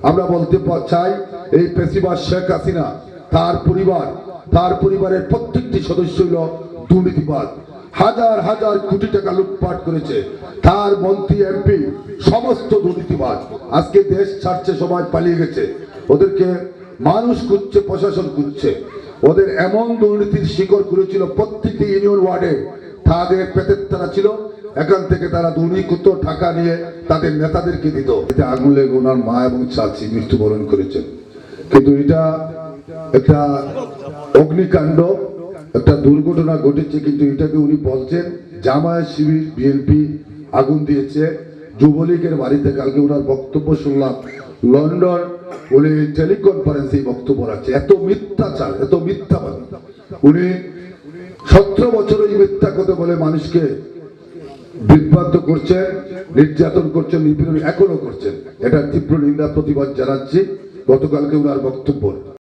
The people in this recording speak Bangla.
আমরা বলতে চাই এই পেশিবাদ শেখ হাসিনা তার পরিবারের প্রত্যেকটি সদস্য হল দুর্নীতিবাদ। হাজার হাজার কোটি টাকা লুটপাট করেছে। তার মন্ত্রী এমপি সমস্ত দুর্নীতিবাদ। আজকে দেশ ছাড়ছে, সবাই পালিয়ে গেছে। ওদেরকে মানুষ খুঁজছে, প্রশাসন খুঁজছে। ওদের এমন দুর্নীতির শিকড় করেছিল, প্রত্যেকটি ইউনিয়ন ওয়ার্ডে তাদের পেটের তারা ছিল। এখান থেকে তারা দুর্নীতিগত টাকা নিয়ে তাদের নেতাদেরকে দিত। এতে আগুন লেগে ওনার মা এবং চাচি মৃত্যুবরণ করেছেন। কিন্তু এটা একটা অগ্নিকাণ্ড, একটা দুর্ঘটনা ঘটেছে। কিন্তু এটাকে উনি বলছেন জামায়াত শিবির বিএনপি আগুন দিয়েছে যুবলীগের বাড়িতে। কালকে ওনার বক্তব্য শুনলাম লন্ডন, উনি টেলিকনফারেন্সে বক্তব্য রাখছে। এত মিথ্যাচার, এত মিথ্যাবাদী। উনি 17 বছর এই মিথ্যা কথা বলে মানুষকে বিভ্রান্ত করছেন, নির্যাতন করছেন, নিপীড়ন এখনো করছেন। এটা তীব্র নিন্দা প্রতিবাদ জানাচ্ছি গতকালকে ওনার বক্তব্য।